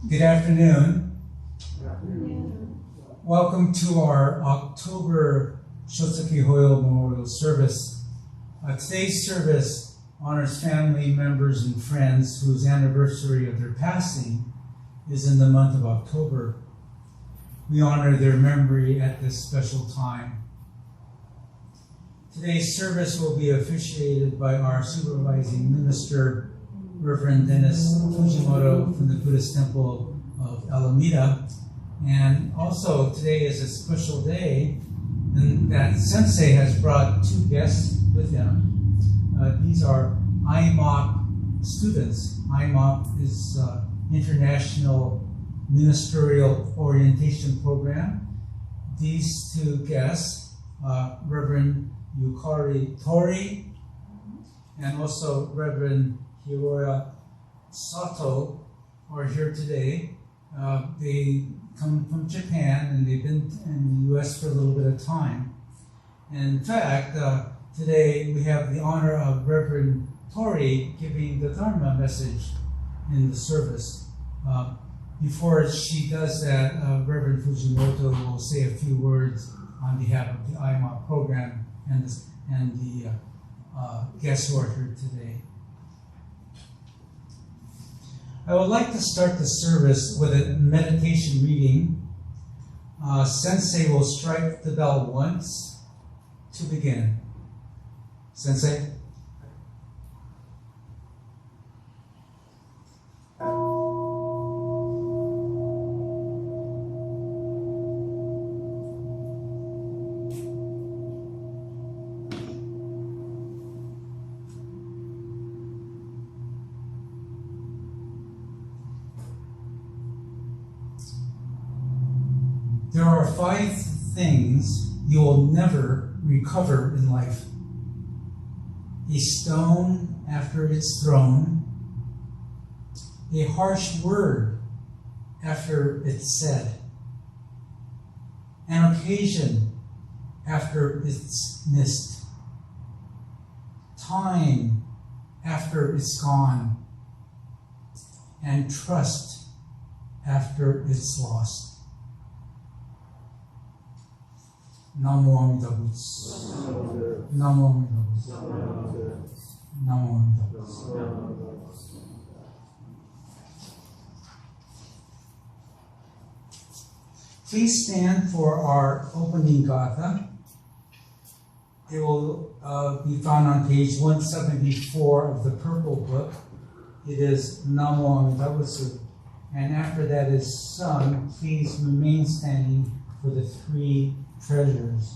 Good afternoon. Welcome to our October Shotsuki Hoyo Memorial Service. Today's service honors family members and friends whose anniversary of their passing is in the month of October. We honor their memory at this special time. Today's service will be officiated by our supervising minister, Reverend Dennis Fujimoto from the Buddhist Temple of Alameda. And also today is a special day in that Sensei has brought two guests with him. These are IMOP students. IMOP is International Ministerial Orientation Program. These two guests, Reverend Yukari Tori and also Reverend Hiroya Sato, are here today. They come from Japan and they've been in the U.S. for a little bit of time. And in fact, today we have the honor of Reverend Tori giving the Dharma message in the service. Before she does that, Reverend Fujimoto will say a few words on behalf of the IMA program and the guests who are here today. I would like to start the service with a meditation reading. Sensei will strike the bell once to begin. Sensei? There are 5 things you will never recover in life. A stone after it's thrown, a harsh word after it's said, an occasion after it's missed, time after it's gone, and trust after it's lost. Namo Amida Butsu. Namo Amida Butsu. Namo Amida Butsu. Please stand for our opening gatha. It will be found on page 174 of the purple book. It is Namo Amida Butsu. And after that is sung, please remain standing for the three treasures.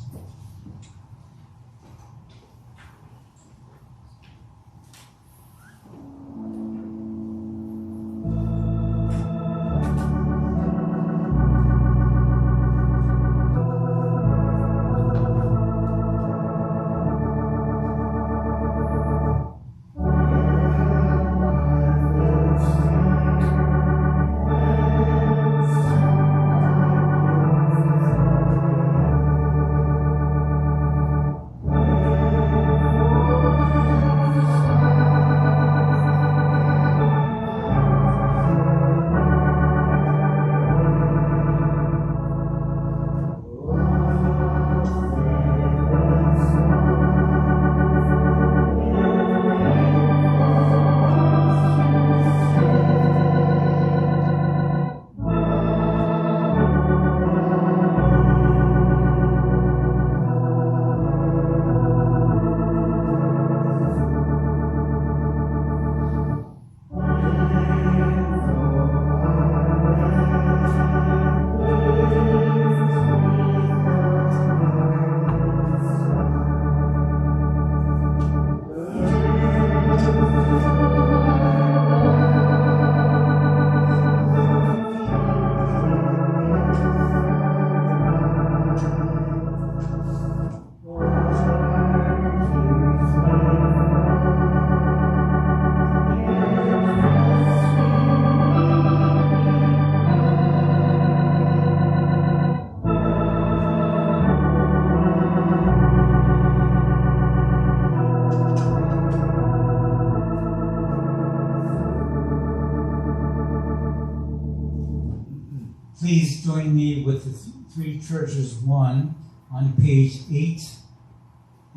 Please join me with the three treasures 1 on page 8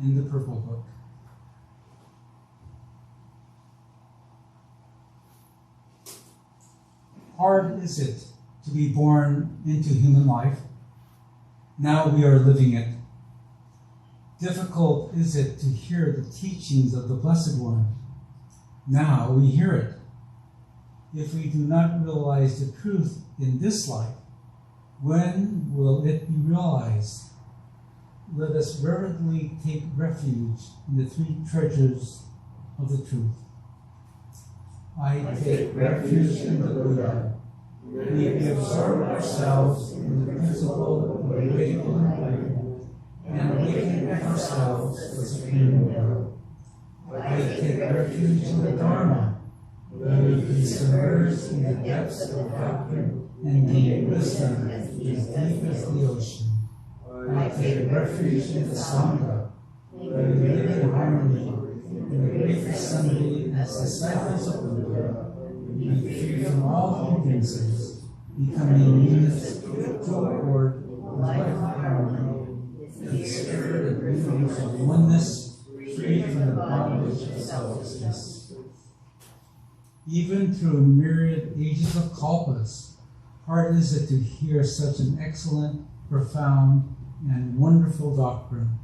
in the purple book. Hard is it to be born into human life. Now we are living it. Difficult is it to hear the teachings of the Blessed One. Now we hear it. If we do not realize the truth in this life, when will it be realized? Let us reverently take refuge in the three treasures of the truth. I take refuge in the Buddha. We absorb ourselves in the principle of awakening and awaken ourselves to the Supreme Will. I take refuge in the Dharma. We be submerged in the depths of doctrine and gain wisdom as deep as the ocean. I take refuge in the Sangha. We live in harmony in the great assembly as disciples of the Buddha. We be free from all hindrances, becoming units toward life of harmony, the spirit of universal oneness, free from the bondage of selflessness. Even through myriad ages of kalpas, hard is it to hear such an excellent, profound, and wonderful doctrine.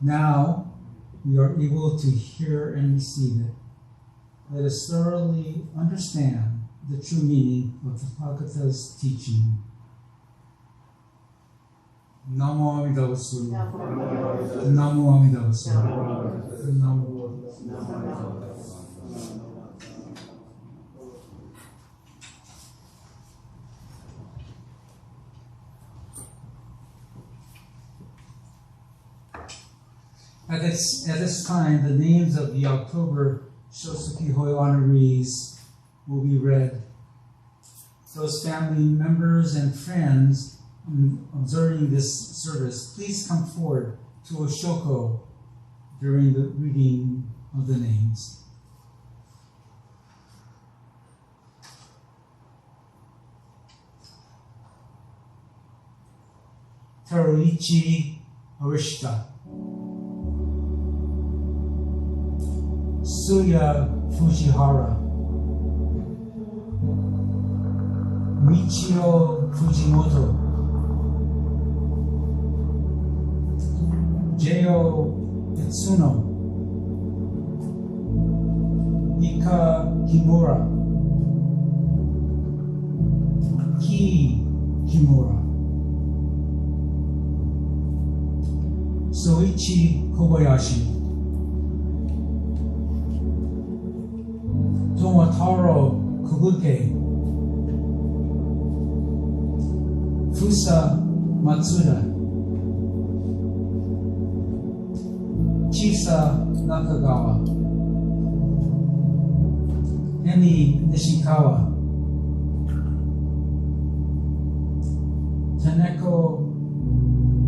Now we are able to hear and receive it. Let us thoroughly understand the true meaning of the Bhagavata's teaching. Namo Amida Butsu. Namo Amida Butsu. Namo Amida Butsu. At this time, the names of the October Shotsuki Hoyo honorees will be read. Those family members and friends observing this service, please come forward to Oshoko during the reading of the names. Teruichi Arishita, Suya Fujihara, Michio Fujimoto, Jeo Itsuno, Ika Kimura, Ki Kimura, Soichi Kobayashi, Tomotaro Kobuke, Fusa Matsuda, Chisa Nakagawa, Emi Nishikawa, Taneko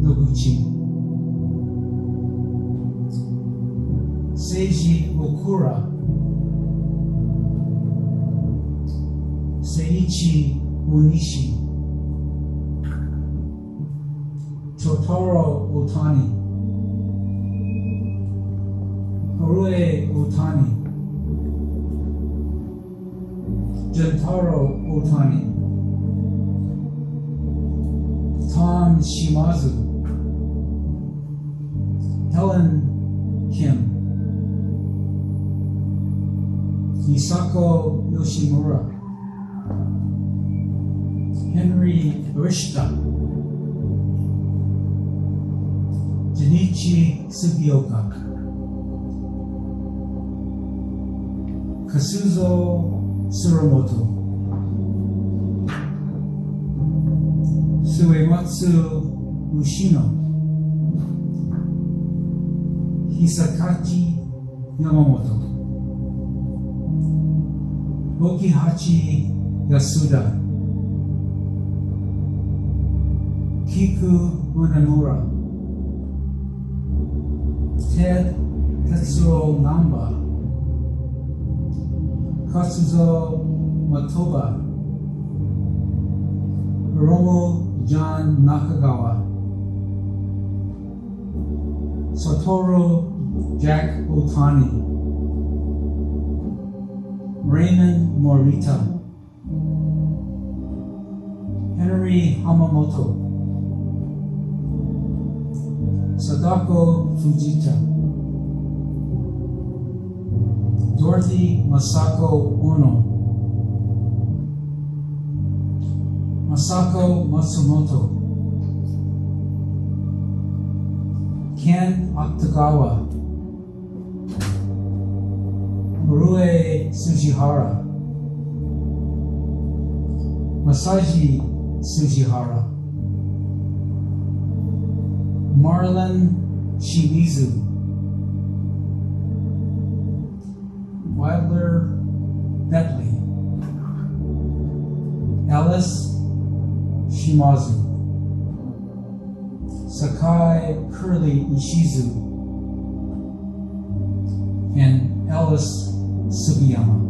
Noguchi, Seiji Okura, Seiichi Onishi, Totoro Otani, Harue Otani, Jentaro Otani, Tom Shimazu, Helen Kim, Misako Yoshimura, Henry Arishita, Junichi Sugioka, Kasuzo Suramoto, Suematsu Ushino, Hisakachi Yamamoto, Okihachi Yasuda, Kiku Munamura, Ted Tetsuo Namba, Katsuzo Matoba, Hiromu John Nakagawa, Satoru Jack Otani, Raymond Morita, Henry Hamamoto, Sadako Fujita, Dorothy Masako Ono, Masako Matsumoto, Ken Akutagawa, Marue Sujihara, Masaji Sujihara, Marlon Shimizu, Wilder Bentley, Alice Shimazu, Sakai Curly Ishizu, and Alice Sugiyama.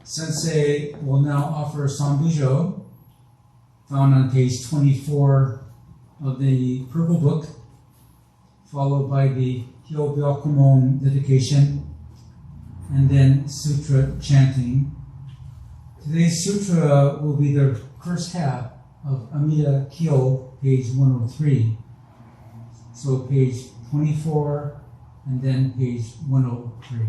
Sensei will now offer Sambujo, found on page 24 of the Purple Book, followed by the Hyobyakumon dedication, and then Sutra chanting. Today's Sutra will be the first half of Amida Kyo, page 103. So page 24 and then page 103.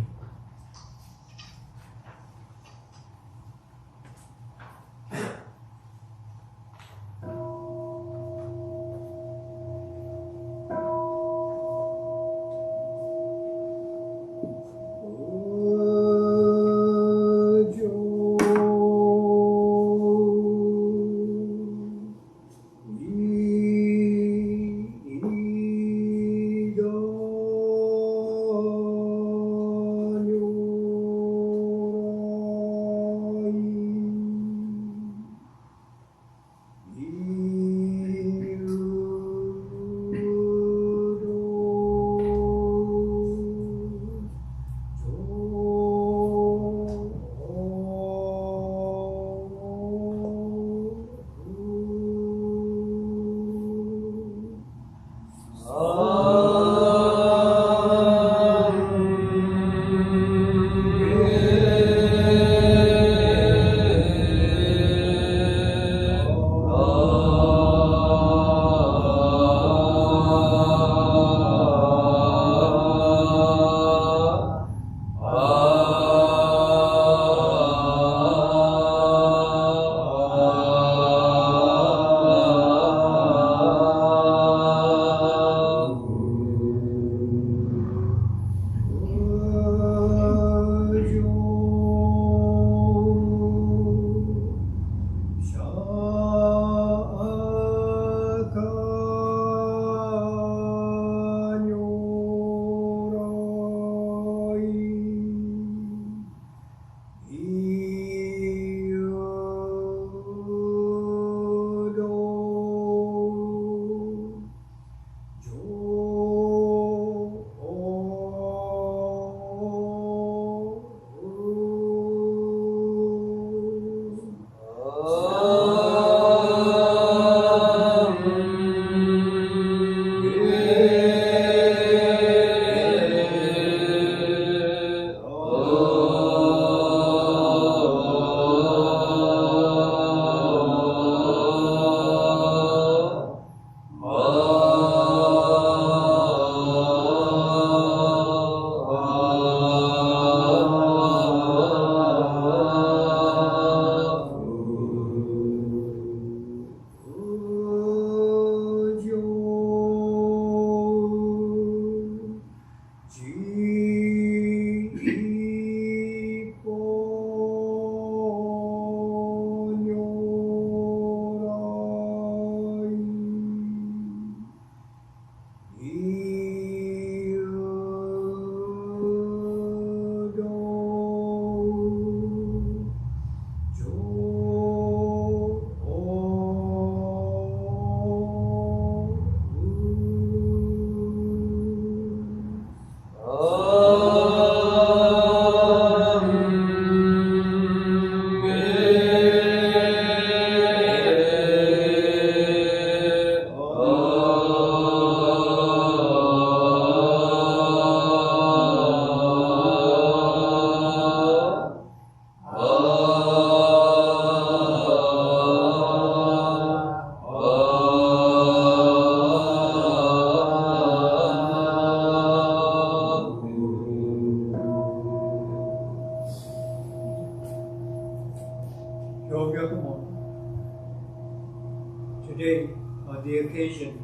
Today, on the occasion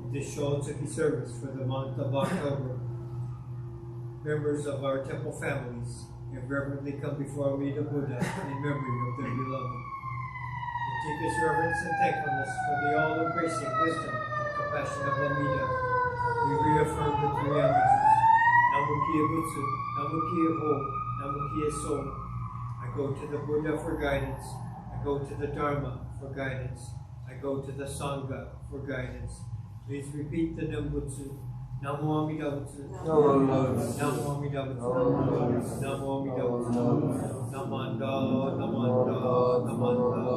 of the Shotsuki service for the month of October, members of our temple families have reverently come before Amida Buddha in memory of their beloved. With deepest reverence and thankfulness for the all-embracing wisdom and compassion of Amida, we reaffirm the three Amidas. Namo Butsu, Namo Ho, Namo So. I go to the Buddha for guidance. I go to the Dharma for guidance. I go to the Sangha for guidance. Please repeat the Nambutsu. Namo Amida Butsu. Namo Amida Butsu. Namo Amida Butsu. Namanda, Namanda, Namanda.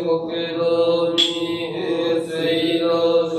国土に平成の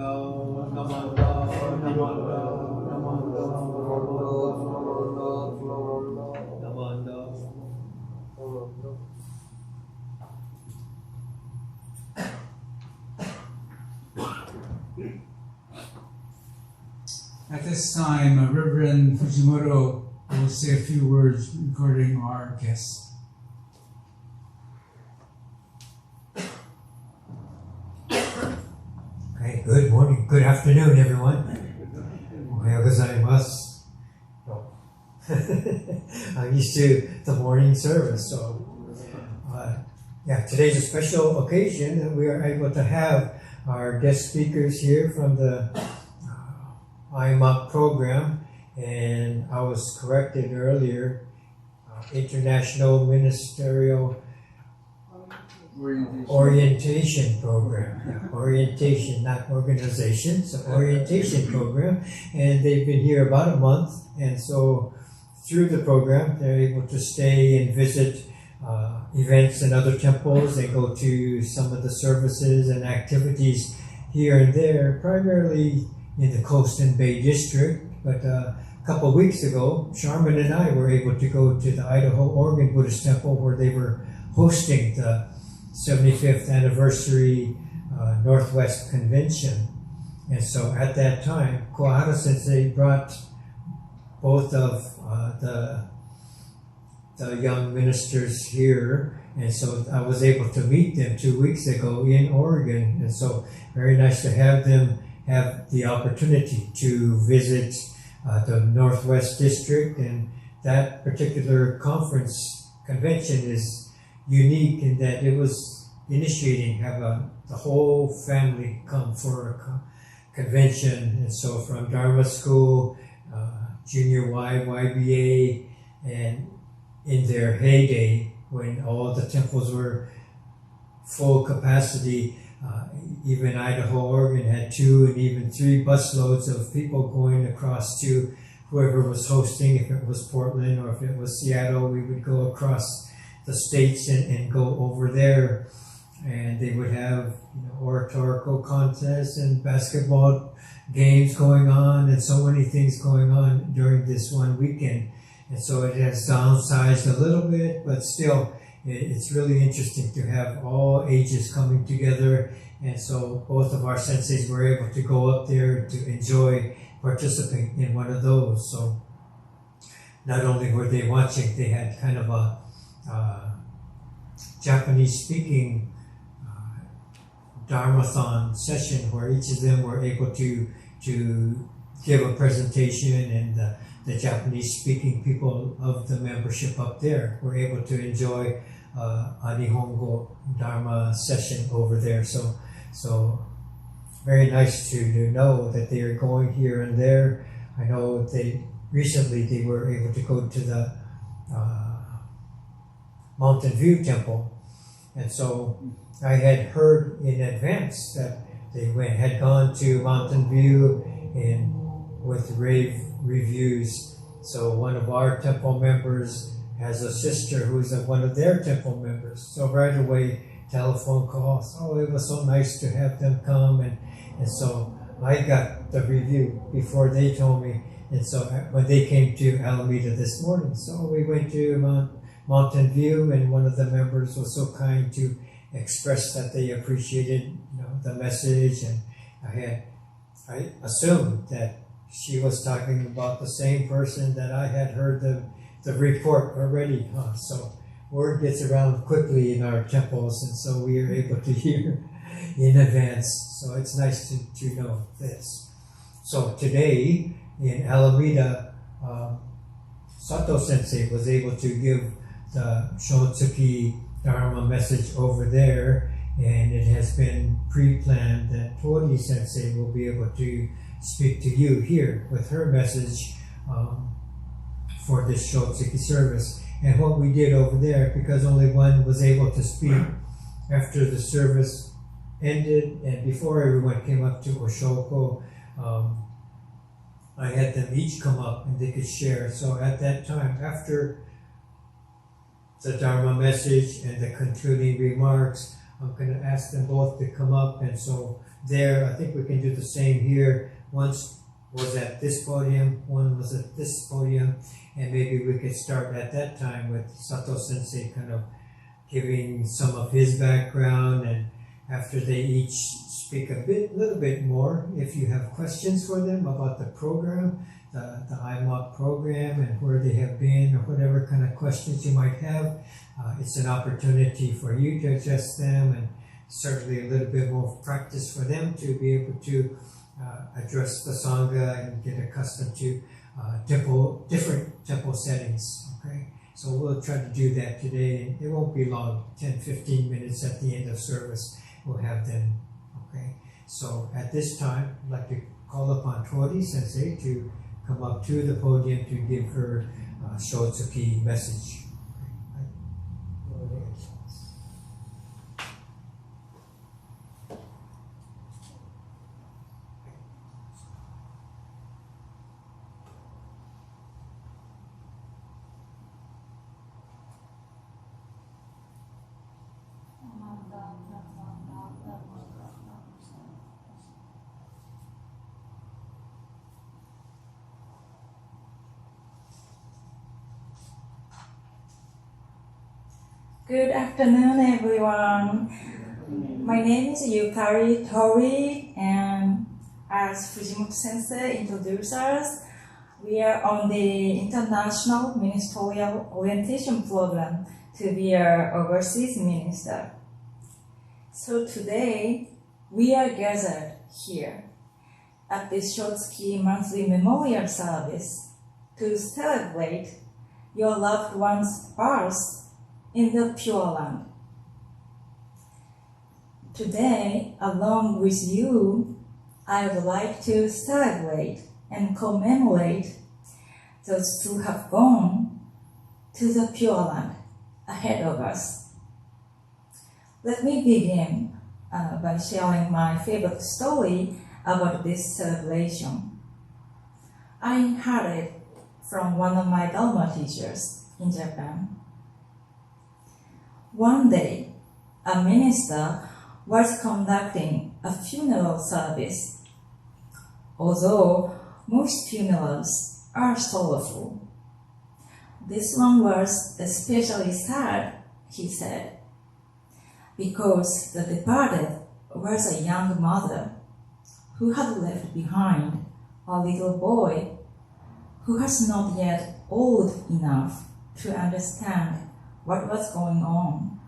At this time, Reverend Fujimoto will say a few words regarding our guests. Okay, good morning, good afternoon, everyone. Ohayou gozaimasu. I'm used to the morning service, so today's a special occasion, and we are able to have our guest speakers here from the IMOP program, and I was corrected earlier, International Ministerial Orientation Program. Yeah, orientation, not organization, so orientation program, and they've been here about a month, and so through the program they're able to stay and visit events in other temples and go to some of the services and activities here and there, primarily in the Coast and Bay District. But a couple of weeks ago, Sharman and I were able to go to the Idaho Oregon Buddhist Temple, where they were hosting the 75th anniversary Northwest Convention. And so at that time, Kohara Sensei brought both of the young ministers here, and so I was able to meet them 2 weeks ago in Oregon, and so very nice to have them have the opportunity to visit the Northwest District. And that particular convention is unique in that it was initiating, the whole family come for a convention, and so from Dharma School, Junior Y, YBA, and in their heyday, when all the temples were full capacity, even Idaho, Oregon had 2 and even 3 busloads of people going across to whoever was hosting. If it was Portland or if it was Seattle, we would go across the states and go over there, and they would have oratorical contests and basketball games going on, and so many things going on during this one weekend. And so it has downsized a little bit, but still it's really interesting to have all ages coming together. And so both of our senseis were able to go up there to enjoy participating in one of those. So not only were they watching, they had kind of a Japanese speaking Dharmathon session where each of them were able to give a presentation, and the Japanese speaking people of the membership up there were able to enjoy a Nihongo Dharma session over there. So very nice to know that they are going here and there. I know recently they were able to go to the Mountain View Temple, and so I had heard in advance that they had gone to Mountain View and with rave reviews. So one of our temple members has a sister who's one of their temple members. So right away, telephone calls. Oh, it was so nice to have them come, and so I got the review before they told me. And so when they came to Alameda this morning, so we went to Mountain View, and one of the members was so kind to express that they appreciated the message, and I assumed that she was talking about the same person that I had heard the report already. So word gets around quickly in our temples, and so we are able to hear in advance. So it's nice to know this. So today in Alameda, Sato Sensei was able to give the Shotsuki Dharma message over there, and it has been pre-planned that Tori Sensei will be able to speak to you here with her message for this Shotsuki service. And what we did over there, because only one was able to speak after the service ended and before everyone came up to Oshoko, I had them each come up and they could share. So at that time, after the Dharma message and the concluding remarks, I'm going to ask ask them both to come up, and so there, I think we can do the same here. Once was at this podium, one was at this podium, and maybe we could start at that time with Sato Sensei kind of giving some of his background, and after they each speak a little bit more, if you have questions for them about the program, the IMOC program, and where they have been, or whatever kind of questions you might have, it's an opportunity for you to address them, and certainly a little bit more practice for them to be able to address the Sangha and get accustomed to different temple settings. Okay, so we'll try to do that today, and it won't be long, 10-15 minutes at the end of service, we'll have them. Okay, so at this time, I'd like to call upon Tori Sensei to come up to the podium to give her Shotsuki message. Good afternoon, everyone. My name is Yukari Tori, and as Fujimoto Sensei introduced us, we are on the International Ministerial Orientation Program to be an overseas minister. So today, we are gathered here at the Shotsuki monthly memorial service to celebrate your loved one's birth in the Pure Land. Today, along with you, I would like to celebrate and commemorate those who have gone to the Pure Land ahead of us. Let me begin by sharing my favorite story about this celebration. I heard it from one of my Dharma teachers in Japan. One day, a minister was conducting a funeral service. Although most funerals are sorrowful, this one was especially sad, he said, because the departed was a young mother who had left behind a little boy who was not yet old enough to understand what was going on.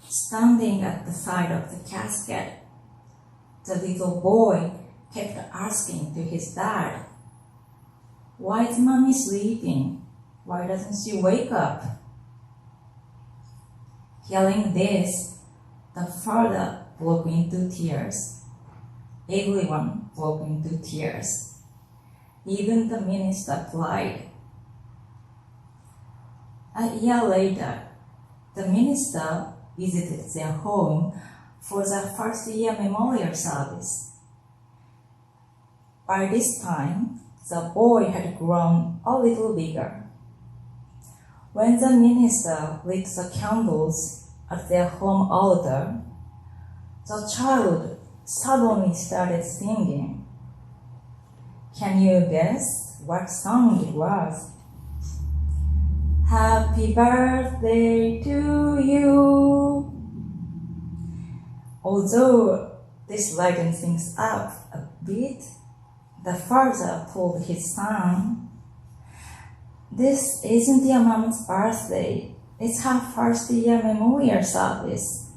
Standing at the side of the casket, the little boy kept asking to his dad, "Why is mommy sleeping? Why doesn't she wake up?" Hearing this, the father broke into tears. Everyone broke into tears. Even the minister cried. A year later, the minister visited their home for the first-year memorial service. By this time, the boy had grown a little bigger. When the minister lit the candles at their home altar, the child suddenly started singing. Can you guess what song it was? Happy birthday to you. Although this lightened things up a bit, the father told his son, "This isn't your mom's birthday, it's her first-year memorial service."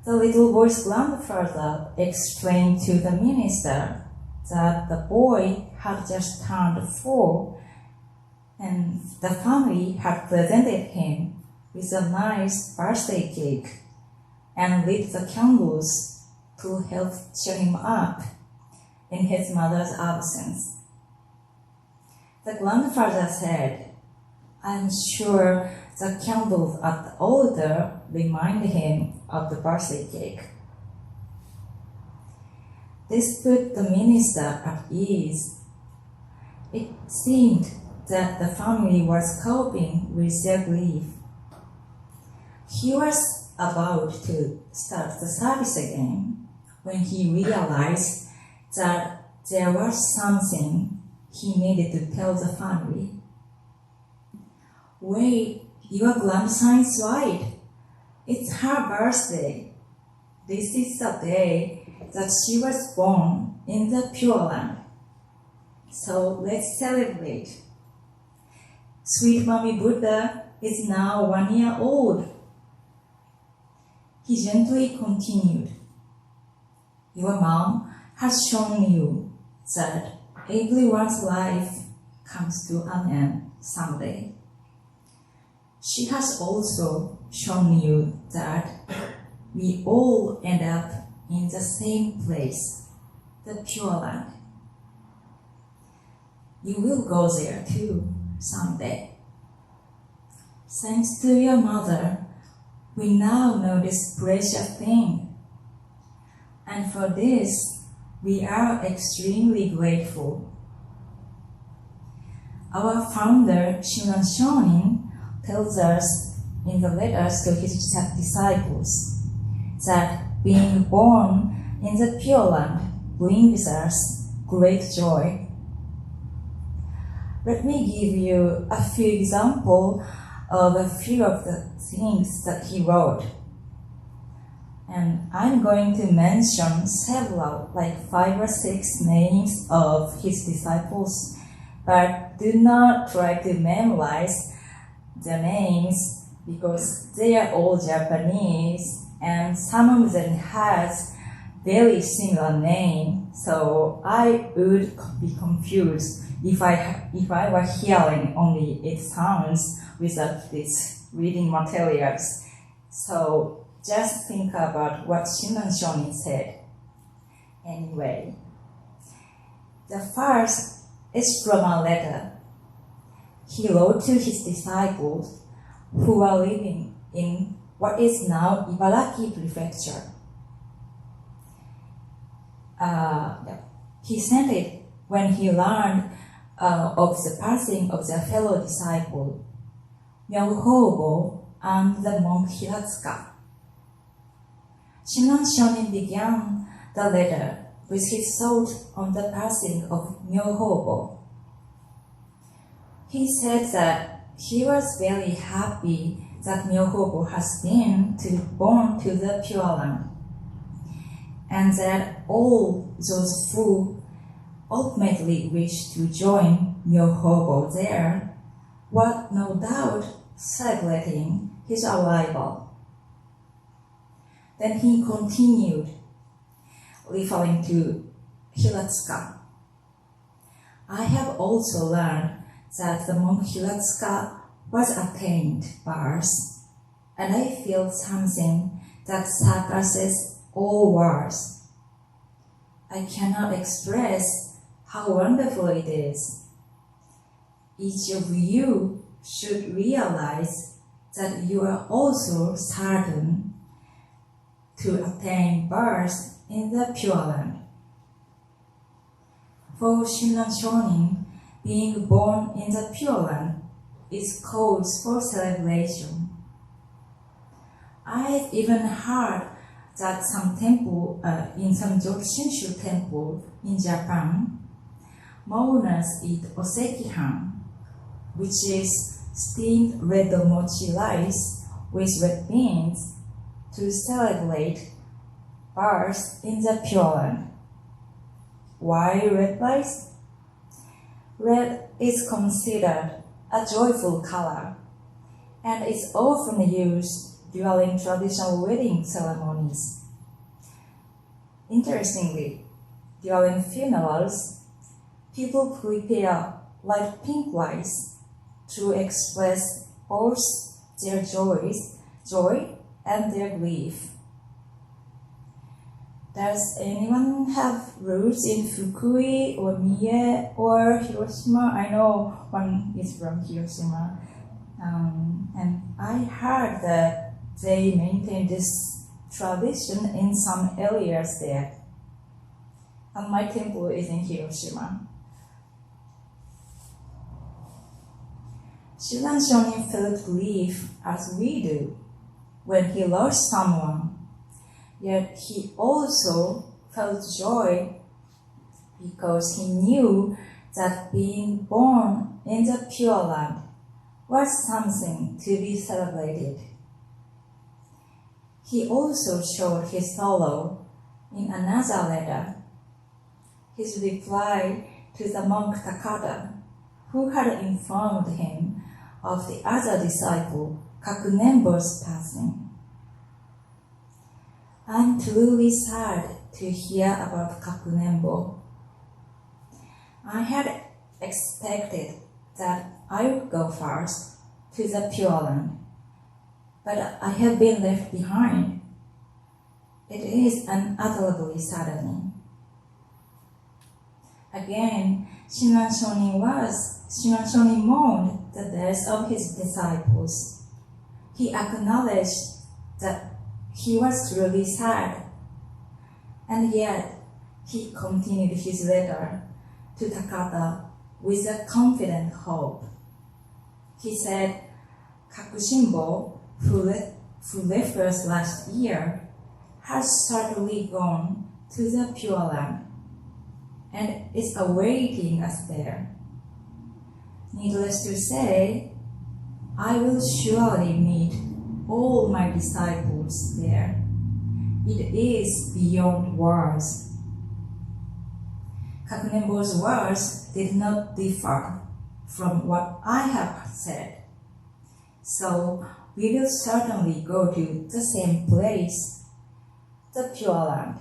The little boy's grandfather explained to the minister that the boy had just turned 4 and the family had presented him with a nice birthday cake and lit the candles to help cheer him up in his mother's absence. The grandfather said, "I'm sure the candles at the altar remind him of the birthday cake." This put the minister at ease. It seemed that the family was coping with their grief. He was about to start the service again when he realized that there was something he needed to tell the family. "Wait, your grandson's right. It's her birthday. This is the day that she was born in the Pure Land. So let's celebrate. Sweet Mommy Buddha is now 1 year old." He gently continued, "Your mom has shown you that everyone's life comes to an end someday. She has also shown you that we all end up in the same place, the Pure Land. You will go there too someday. Thanks to your mother, we now know this precious thing. And for this, we are extremely grateful." Our founder, Shunan Shonin, tells us in the letters to his disciples that being born in the Pure Land brings us great joy. Let me give you a few examples of a few of the things that he wrote. And I'm going to mention several, like 5 or 6 names of his disciples, but do not try to memorize the names because they are all Japanese and some of them has very similar name, so I would be confused if I were hearing only its sounds without these reading materials. So just think about what Shunan Shonin said. Anyway, the first is from a letter he wrote to his disciples who are living in what is now Ibaraki Prefecture. He sent it when he learned of the passing of their fellow disciple, Myohobo and the monk Hiratsuka. Shunan Shonin began the letter with his thought on the passing of Myohobo. He said that he was very happy that Myohobo has been born to the Pure Land, and that all those who ultimately wish to join Myohobo there were no doubt celebrating his arrival. Then he continued, referring to Hiratsuka. "I have also learned that the monk Hiratsuka was attained birth, and I feel something that surpasses all words. I cannot express how wonderful it is. Each of you should realize that you are also certain to attain birth in the Pure Land." For Shunan Shonin, being born in the Pure Land is cause for celebration. I've even heard that in some Jokshinshu temple in Japan, mourners eat osekihan, which is steamed red mochi rice with red beans, to celebrate birth in the Pure Land. Why red rice? Red is considered a joyful color and is often used during traditional wedding ceremonies. Interestingly, during funerals, people prepare light pink rice to express both their joy and their grief. Does anyone have roots in Fukui or Mie or Hiroshima? I know one is from Hiroshima. And I heard that they maintain this tradition in some areas there. And my temple is in Hiroshima. Shunan Shonin felt grief as we do. when he lost someone, yet he also felt joy because he knew that being born in the Pure Land was something to be celebrated. He also showed his sorrow in another letter, his reply to the monk Takada, who had informed him of the other disciple Kakunembo's passing. I'm truly sad to hear about Kakunembo. I had expected that I would go first to the Pure Land, but I have been left behind. It is unutterably saddening. Again, Shinran Shonin mourned the death of his disciples. He acknowledged that he was truly sad, and yet he continued his letter to Takada with a confident hope. He said, Kakushimbo, who left us last year, has certainly gone to the Pure Land and is awaiting us there. Needless to say, I will surely meet all my disciples there. It is beyond words. Kakunembo's words did not differ from what I have said, so we will certainly go to the same place, the Pure Land.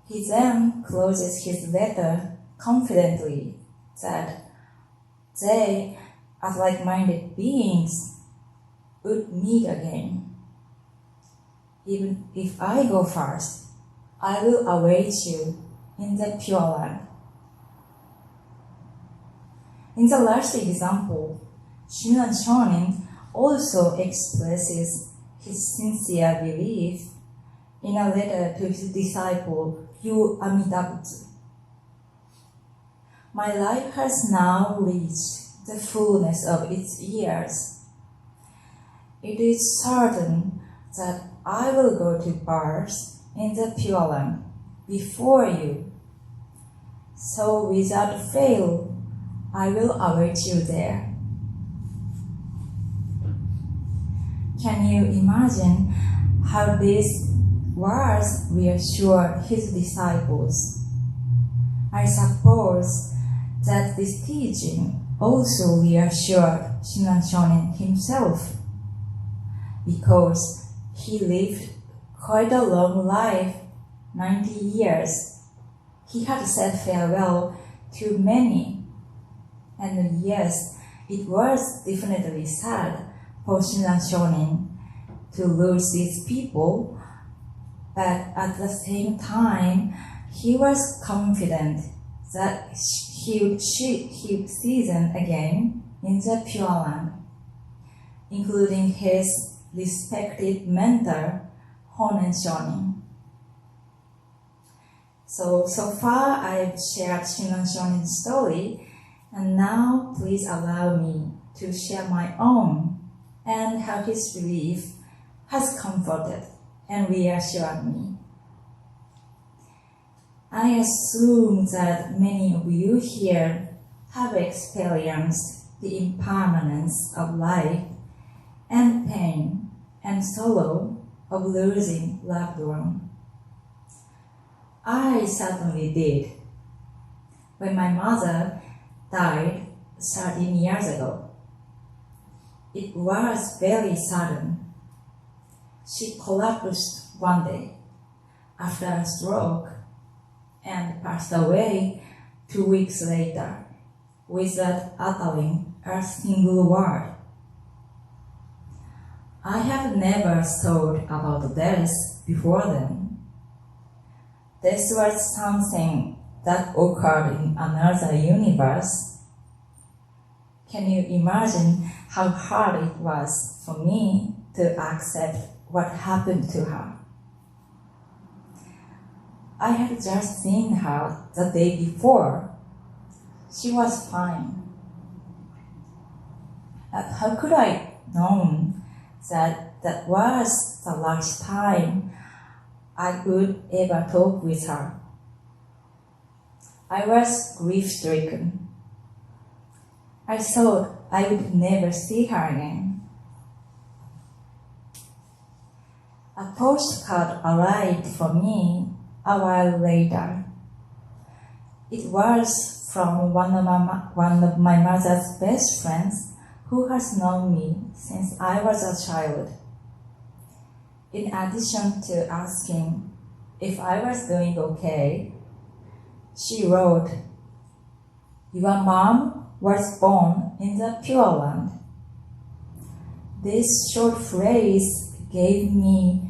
He then closes his letter confidently that they, as like-minded beings, would meet again. Even if I go first, I will await you in the Pure Land. In the last example, Shinran Shonin also expresses his sincere belief in a letter to his disciple Yu Amida Butsu. My life has now reached the fullness of its years. It is certain that I will go to birth in the Pure Land before you. So without fail, I will await you there. Can you imagine how these words reassured his disciples? I suppose that this teaching also reassured Shinran Shonin himself, because he lived quite a long life, 90 years. He had said farewell to many, and yes, it was definitely sad for Shinran Shonin to lose these people, but at the same time, he was confident that he would see them again in the Pure Land, including his respected mentor, Honen Shonin. So far I've shared Shinran Shonin's story, and now please allow me to share my own and how his belief has comforted and reassured me. I assume that many of you here have experienced the impermanence of life and pain and sorrow of losing loved one. I certainly did. When my mother died 13 years ago, it was very sudden. She collapsed one day after a stroke and passed away 2 weeks later without uttering a single word. I have never thought about death before then. This was something that occurred in another universe. Can you imagine how hard it was for me to accept what happened to her? I had just seen her the day before. She was fine. How could I known that that was the last time I would ever talk with her. I was grief-stricken. I thought I would never see her again. A postcard arrived for me a while later. It was from one of my mother's best friends who has known me since I was a child. In addition to asking if I was doing okay, she wrote, "Your mom was born in the Pure Land." This short phrase gave me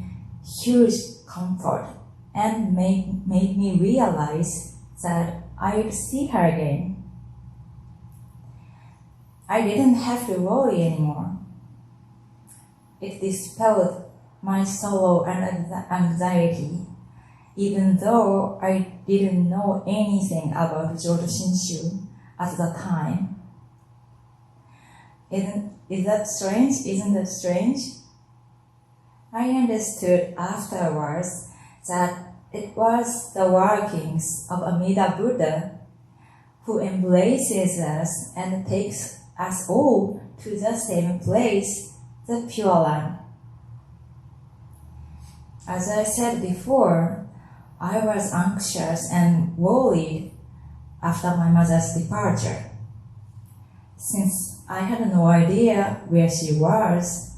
huge comfort and made me realize that I would see her again. I didn't have to worry anymore. It dispelled my sorrow and anxiety, even though I didn't know anything about Jodo Shinshu at the time. Is that strange? Isn't that strange? I understood afterwards that it was the workings of Amida Buddha who embraces us and takes us all to the same place, the Pure Land. As I said before, I was anxious and worried after my mother's departure. Since I had no idea where she was,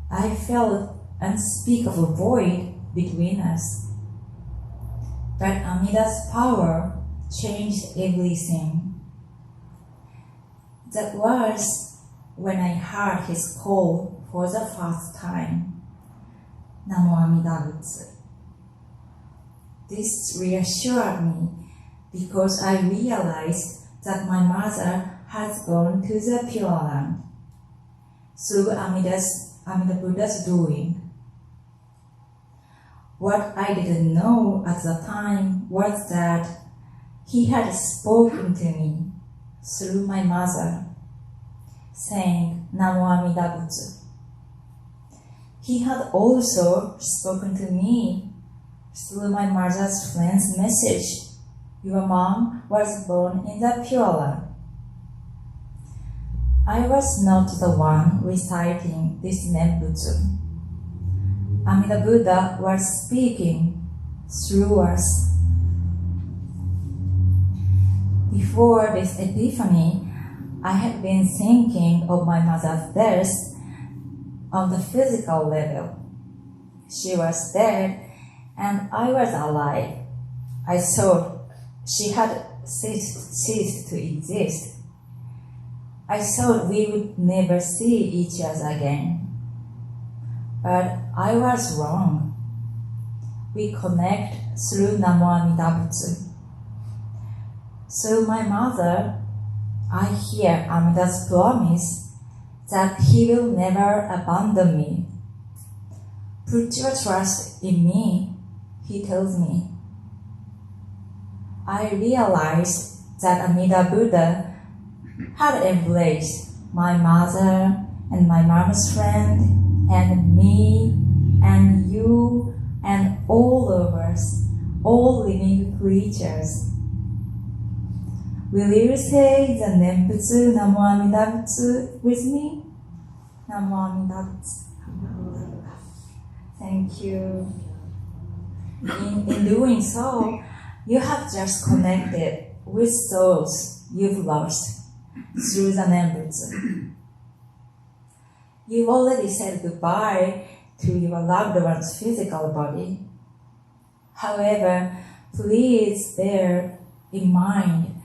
I felt unspeakable void between us. But Amida's power changed everything. That was when I heard his call for the first time. Namo Amida Butsu. This reassured me because I realized that my mother has gone to the Pure Land through Amida Buddha's doing. What I didn't know at the time was that he had spoken to me through my mother, saying Namo Amida Butsu. He had also spoken to me through my mother's friend's message. Your mom was born in the Pure Land. I was not the one reciting this Nembutsu. Amida Buddha was speaking through us. Before this epiphany, I had been thinking of my mother's death on the physical level. She was dead and I was alive. I thought she had ceased to exist. I thought we would never see each other again. But I was wrong. We connect through Namo Amida Butsu. Through my mother, I hear Amida's promise that he will never abandon me. Put your trust in me, he tells me. I realized that Amida Buddha had embraced my mother and my mom's friend and me and you and all of us, all living creatures. Will you say the Nembutsu Namo Amida Butsu with me? Namo Amida Butsu. Thank you. In doing so, you have just connected with those you've lost through the Nembutsu. You've already said goodbye to your loved one's physical body. However, please bear in mind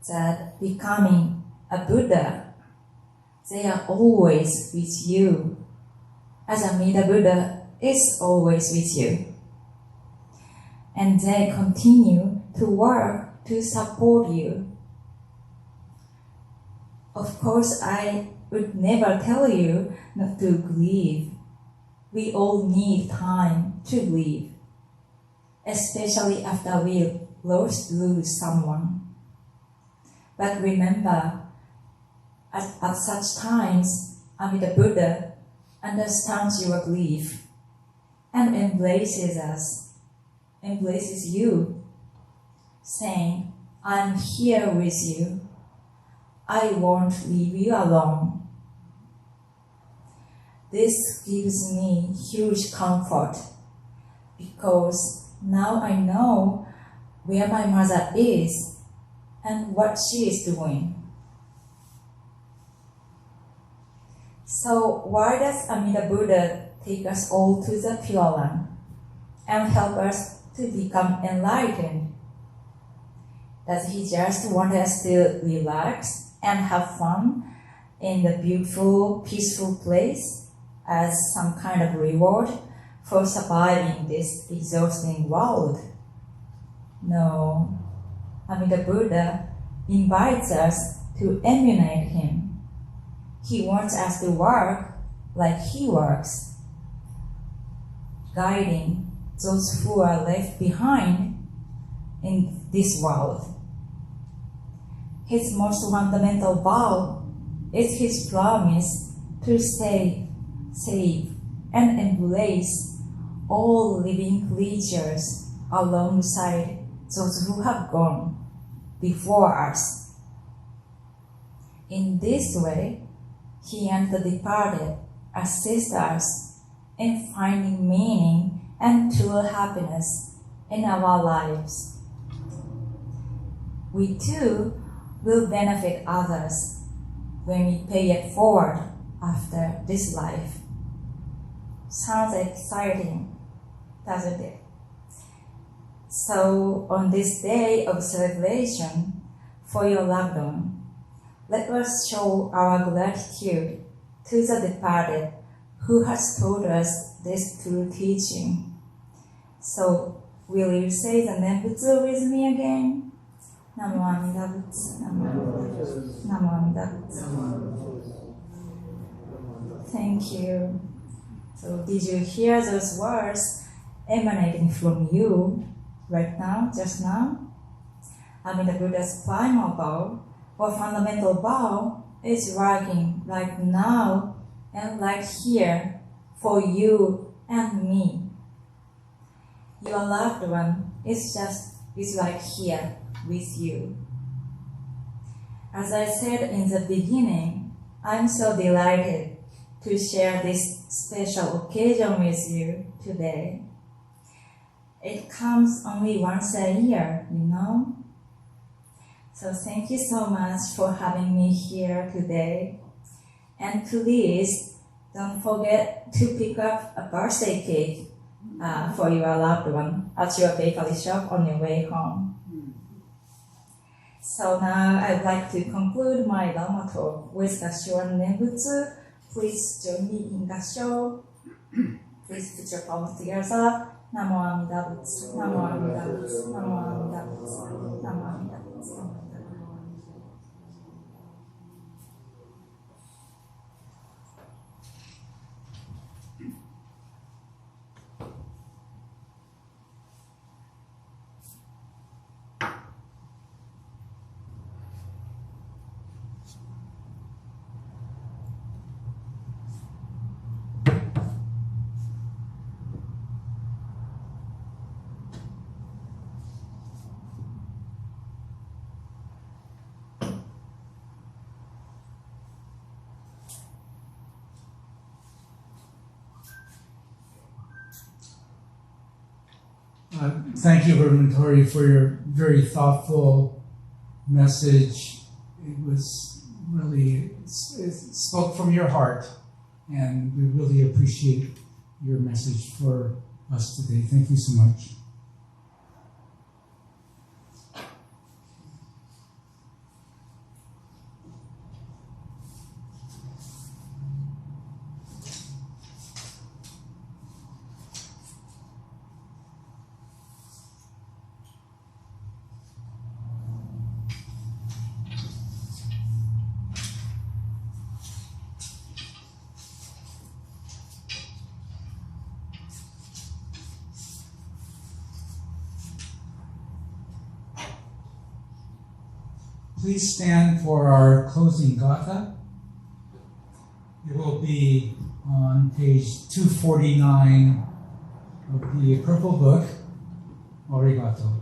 that becoming a Buddha, they are always with you, as Amida Buddha is always with you. And they continue to work to support you. Of course, I would never tell you not to grieve. We all need time to grieve, especially after we lose someone. But remember, at such times, Amida Buddha understands your grief, and embraces you, saying, I'm here with you. I won't leave you alone. This gives me huge comfort because now I know where my mother is and what she is doing. So why does Amida Buddha take us all to the Pure Land and help us to become enlightened? Does he just want us to relax and have fun in the beautiful, peaceful place as some kind of reward for surviving this exhausting world? No, Amida Buddha invites us to emulate him. He wants us to work like he works, guiding those who are left behind in this world. His most fundamental vow is his promise to save, and embrace all living creatures alongside those who have gone before us. In this way, he and the departed assist us in finding meaning and true happiness in our lives. We too will benefit others when we pay it forward after this life. Sounds exciting, doesn't it? So on this day of celebration for your loved one, let us show our gratitude to the departed who has taught us this true teaching. So will you say the Butsu with me again? Namo Amida Butsu, Namo Amida Butsu, Namo Amida Butsu. Thank you. So did you hear those words emanating from you right now, just now? Amida Buddha's primal vow or fundamental vow is working right now and right here for you and me. Your loved one is right here with you. As I said in the beginning, I'm so delighted to share this special occasion with you today. It comes only once a year, you know? So thank you so much for having me here today. And please don't forget to pick up a birthday cake for your loved one at your bakery shop on your way home. So now I'd like to conclude my Dhamma talk with Gassho and Nembutsu. Please join me in Gassho. Please put your palms together. Namo Amida Butsu, Namo Amida Butsu, Namo Amida Butsu, Namo Amida Butsu. Thank you, Reverend Tori, for your very thoughtful message. It was really, it spoke from your heart, and we really appreciate your message for us today. Thank you so much. Please stand for our closing gatha. It will be on page 249 of the Purple Book. Arigato.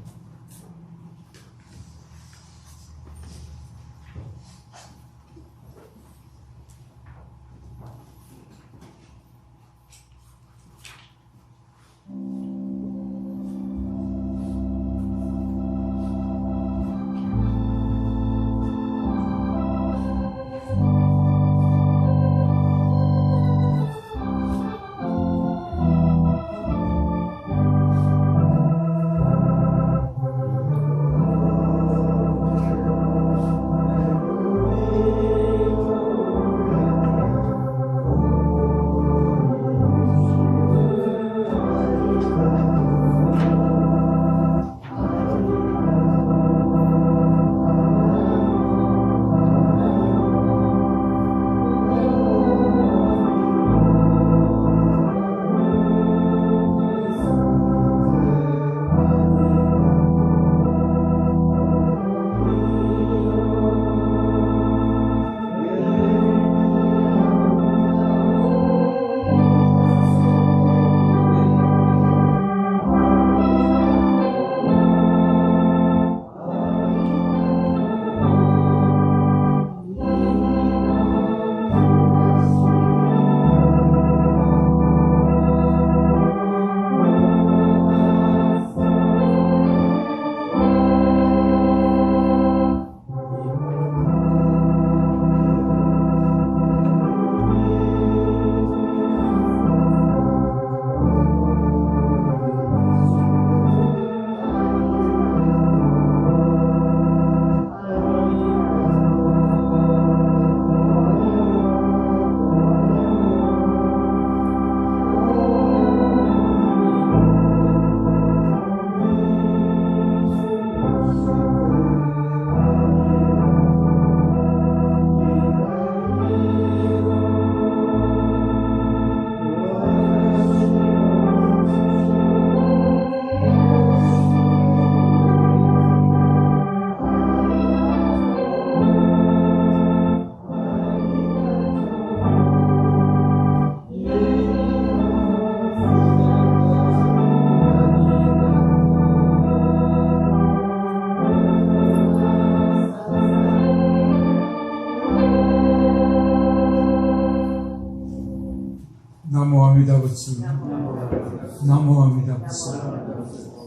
Namo Amida Butsu. Namo Amida Butsu.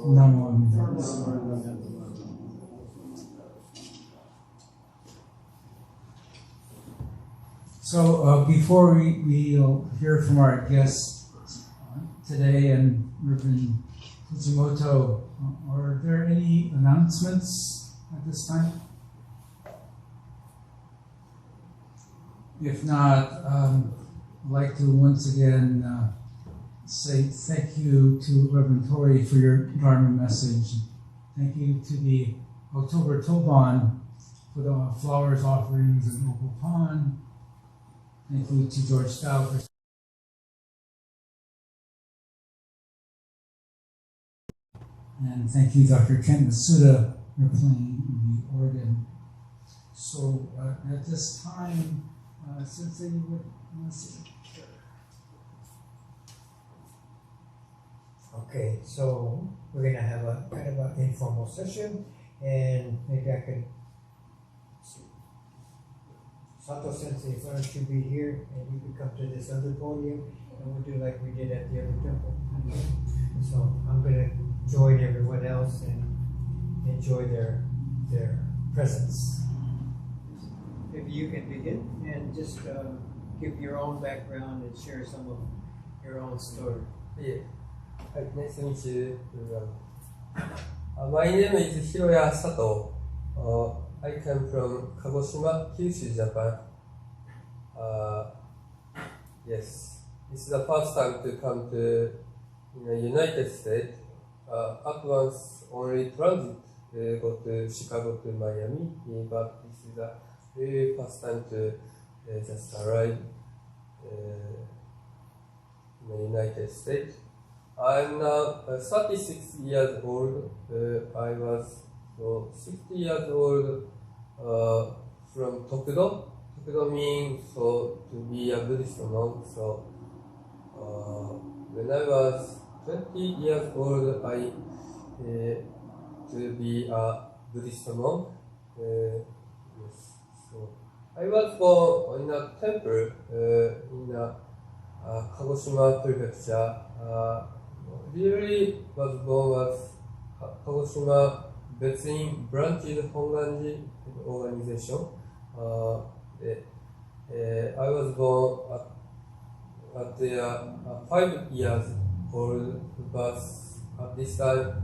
Namo Amida Butsu. So before we'll hear from our guests today and Reverend Fujimoto, are there any announcements at this time? If not, I'd like to once again say thank you to Reverend Tori for your Dharma message. Thank you to the October Toban for the flowers offerings and Opal Pond. Thank you to George Stout for and thank you, Dr. Kent Masuda, for playing the organ. So at this time, since you would Okay, so we're gonna have a kind of an informal session, and maybe I can. Sato Sensei, why don't you be here and you can come to this other podium and we'll do like we did at the other temple. So I'm gonna join everyone else and enjoy their presence. Maybe you can begin and just give your own background and share some of your own story. Yeah. Nice to meet you. My name is Hiroya Sato. I came from Kagoshima, Kyushu, Japan. Yes, this is the first time to come to the United States. At once, only transit go to Chicago to Miami, but this is the very first time to just arrive in the United States. I'm now 36 years old. I was 60 years old from Tokudo. Tokudo means to be a Buddhist monk. So when I was 20 years old, I to be a Buddhist monk. Yes. So I was born in a temple in Kagoshima prefecture. Really was born as Kagoshima Betsuin branches Honganji organization. I was born at the 5 years old, but at this time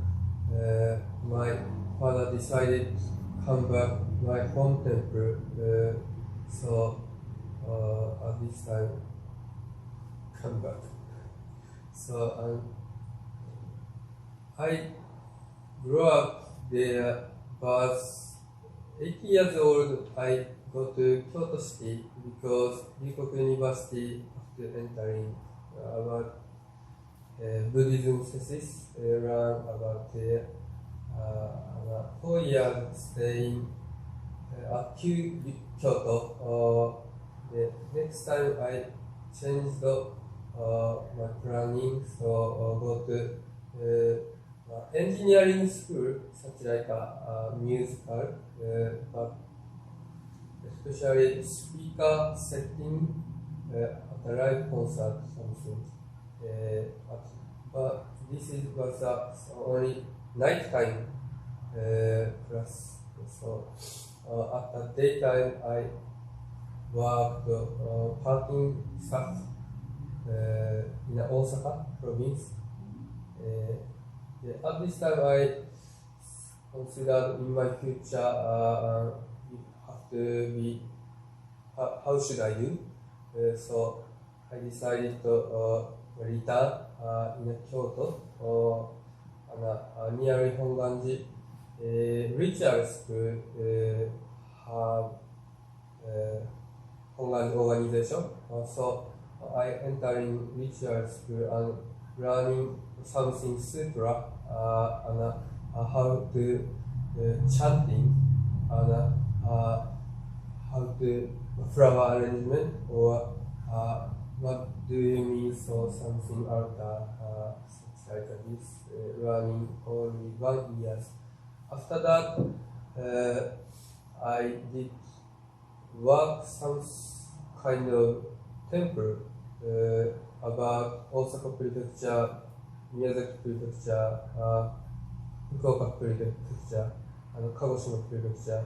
my father decided to come back my home temple. So at this time come back. So I grew up there, but 8 years old I go to Kyoto City because Ryukoku University after entering about Buddhism thesis around about 4 years staying at Kyoto. The next time I changed my planning, so go to engineering school, such like a musical, but especially speaker setting at a live concert something. But this was only nighttime class. So at the daytime I worked parking staff in Osaka province. At this time I considered in my future have to be how should I do? So I decided to return in Kyoto near Honganji ritual school have Honganji organization. So I entering ritual school and learning something sutra and how to chanting and how to flower arrangement or what do you mean so something altar such like this learning only 1 year. After that I did work some kind of temple about Osaka prefecture, Miyazaki prefecture, Fukuoka prefecture, and Kagoshima prefecture.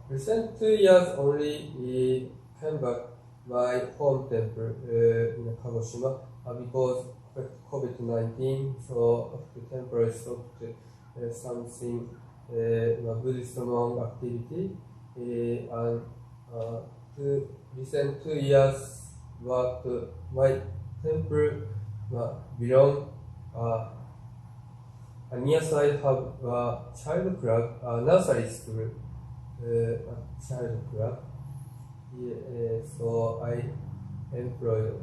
Recent 2 years only came back my home temple in Kagoshima because of COVID-19, so the temple stopped something Buddhist monk activity and recent 2 years worked my temple belong near side have child club, nursery school, child club. So I employed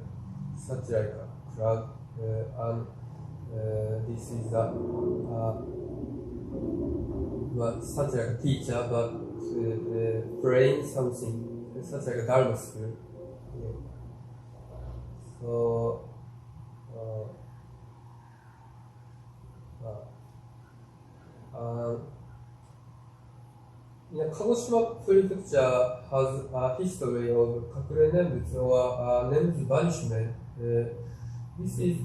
such like a club and this is such like a teacher but praying something such like a Dharma school. So Kagoshima prefecture has a history of kakure nenbutsu or nenbutsu banishment. This is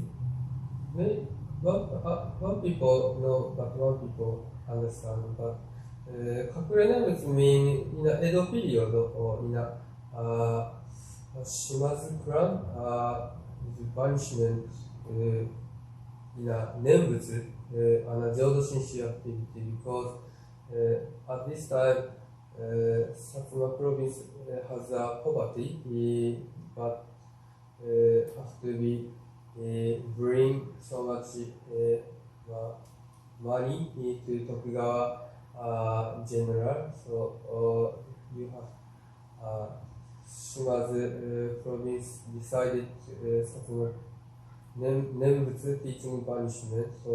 one people know, but one people understand. But kakure nenbutsu mean in a Edo period or in a Shimazu clan banishment in a nenbutsu and a Jodo Shinshu activity because at this time Satsuma province has a poverty but have to be bring so much money to Tokugawa general, so you have Shimazu province decided Satsuma Nenbutsu teaching banishment, so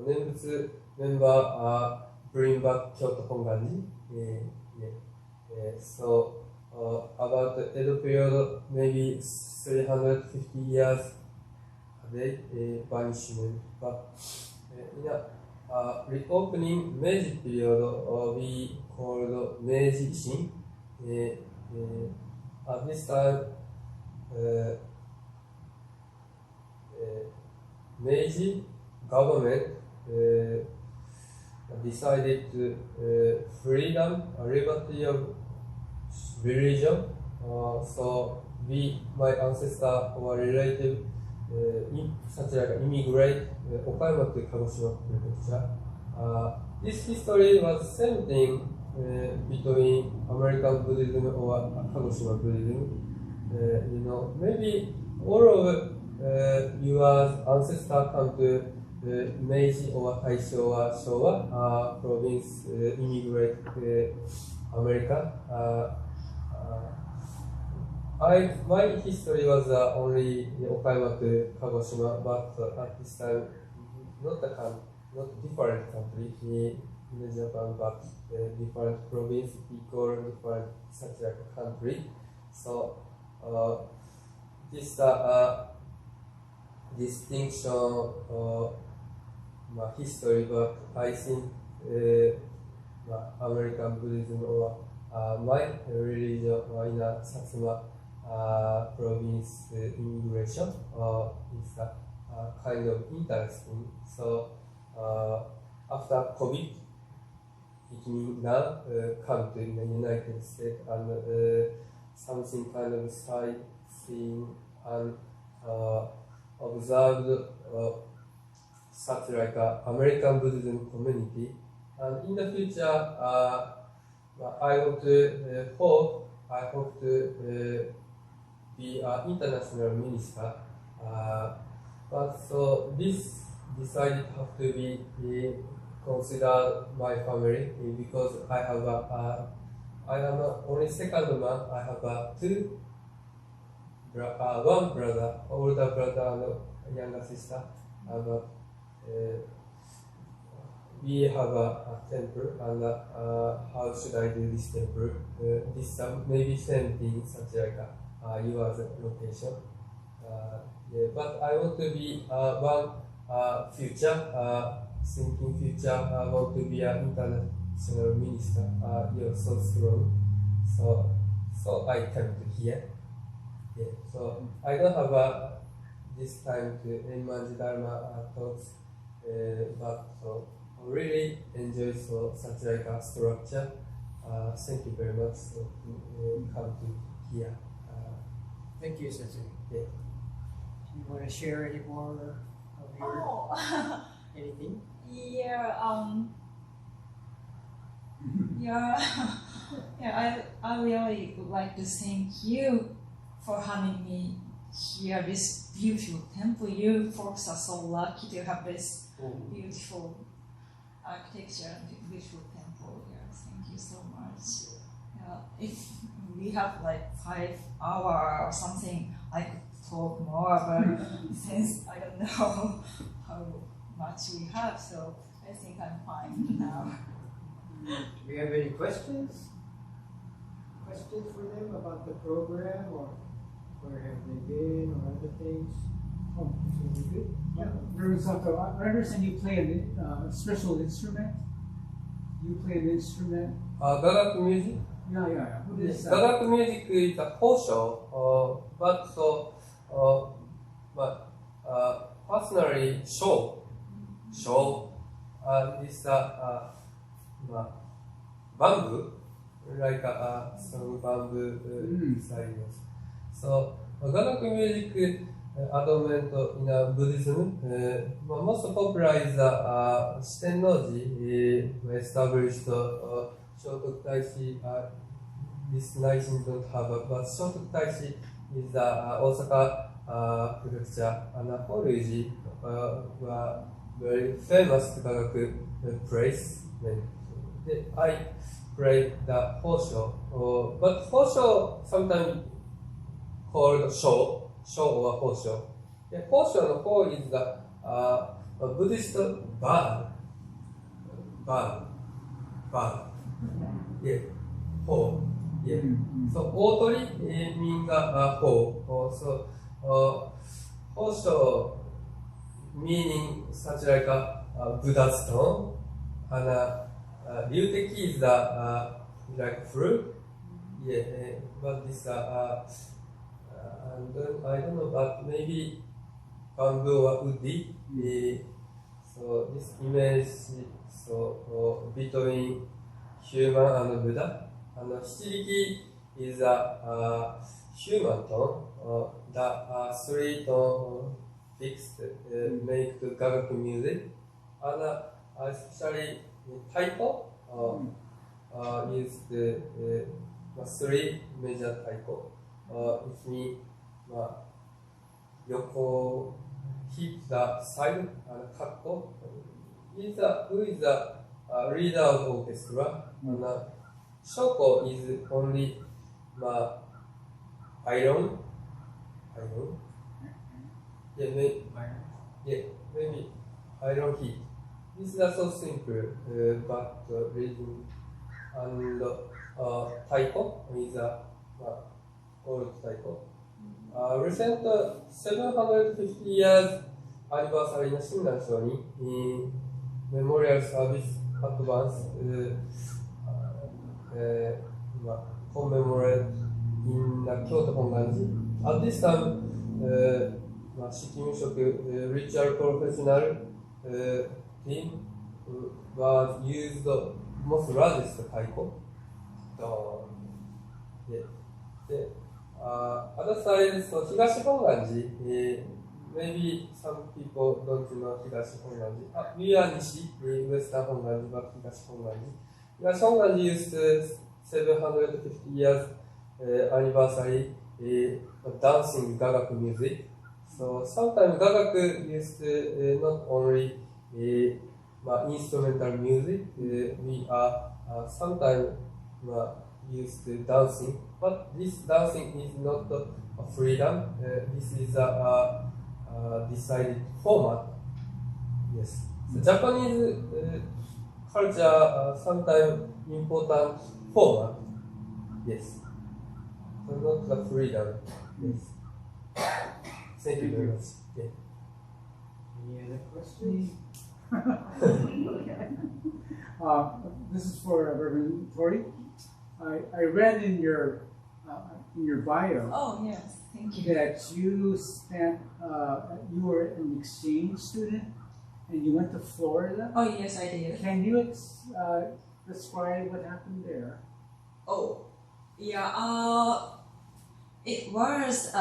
Nenbutsu member bring back Kyoto Honganji. So about the Edo period, maybe 350 years they vanishment. But in a reopening Meiji period, we called Meiji Shin. At this time, Meiji government decided to freedom, liberty of religion. So my ancestor or relative, such like immigrate, Okayama to Kagoshima prefecture. This history was same thing between American Buddhism or Kagoshima Buddhism. Maybe all of your ancestors come to Meiji or Taisho or Showa province, immigrate America. My history was only Okayama to Kagoshima, but at this time, not different country in Japan, but different province, equal different such like country. So this distinction history, but I think American Buddhism or my religion in a Satsuma province immigration is kind of interesting. So after COVID, it means now come to the United States and something kind of sightseeing and observed such like American Buddhism community. And in the future, I hope to be an international minister. But so this decided have to be considered my family because I am only second man. I have one brother, older brother and younger sister. But we have a temple, and how should I do this temple? This maybe same thing, such like yours location. But I want to be one future, thinking future. I want to be an international minister. You're so strong, so I came to here. Yeah, so I don't have this time to Enmanji Dharma talks, but so really enjoy such like a structure. Thank you very much for come to here. Thank you, Sensei. Yeah. Do you want to share any more of your anything? I really would like to thank you for having me here, this beautiful temple. You folks are so lucky to have this beautiful architecture and beautiful temple here. Thank you so much. If we have like 5 hours or something, I could talk more, but since I don't know how much we have, so I think I'm fine now. Do we have any questions? Questions for them about the program, or where have they been, or other things? Oh, that's really good. Yeah, Reverend Sato, I understand you play a special instrument. You play an instrument. Garak music. Yeah. What is that? Garak music is a Hosho, but personally, show is bamboo, like a strong bamboo style. So, Garak music adornment in Buddhism, most popular is Shitennoji, established Shotoku Taishi. This 19 don't have, but Shotoku Taishi is Osaka prefecture, and Horyuji were very famous Garak place. I play the Hosho, but Hosho sometimes called Sho or Hosho. The Hosho no Ho is the Buddhist bird. Yeah, Ho. Yeah. So, 大鳥 means four. So, also meaning such like a Buddha stone, and Ryuteki is like fruit. Yeah, but this I don't know, but maybe bamboo or woody. So this image, so between human and Buddha, and Hichiriki is a human tone. The three tone fixed make the gagaku music, and especially taiko is the three major taiko. It means yoko hit the side and kakko. Who is the leader of orchestra? And shoko is only iron. Yeah, maybe iron heat. This is so simple, but reason. And taiko is old taiko. Recent 750 years anniversary の親鸞賞にMemorial Service Advance commemorate in Kyoto Honganji. At this time, 式無職 ritual professional team was used the most largest taiko. Other side, so Higashi Honganji, maybe some people don't know Higashi Honganji. We are Nishi, Western Honganji, but Higashi Honganji. Higashi Honganji used 750 years anniversary dancing gagaku music. So sometimes gagaku used not only instrumental music, we are sometimes used dancing, but this dancing is not a freedom. This is a decided format. Yes, so Japanese culture sometimes important format. Yes, so not the freedom. Yes. Thank you very much. Yeah. Any other questions? This is for Reverend Tori. I read in your bio Oh yes, thank you. that you spent you were an exchange student and you went to Florida. Oh yes, I did. Can you describe what happened there? Oh yeah. It was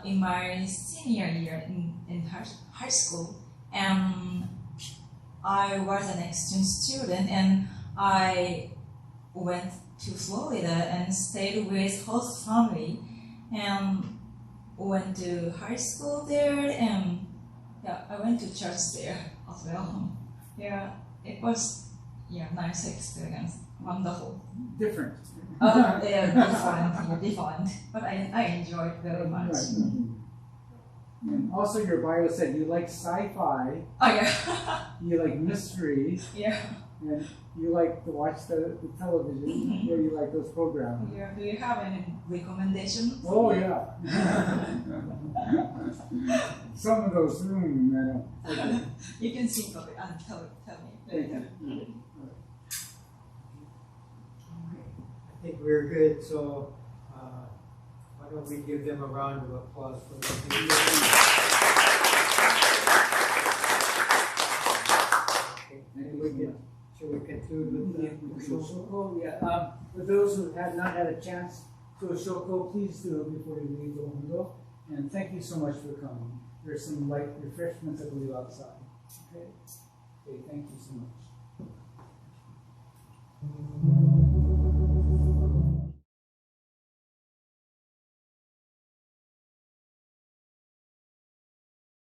in my senior year in high school, and I was an exchange student, and I went to Florida and stayed with host family, and went to high school there, and I went to church there as well. Yeah, it was nice experience, wonderful. Different. They are different, but I enjoyed very much. Right. And also your bio said you like sci-fi, Oh yeah, you like mysteries, yeah. and you like to watch the television, where you like those programs. Yeah. Do you have any recommendations? Oh yeah. Some of those, You can think of it and tell me later. I think we're good, so why don't we give them a round of applause for that? Should we conclude with the Shoko, yeah. For those who have not had a chance to Shoko, please do before you leave the window. And thank you so much for coming. There's some light refreshments, I believe, outside. Okay. Okay. Thank you so much.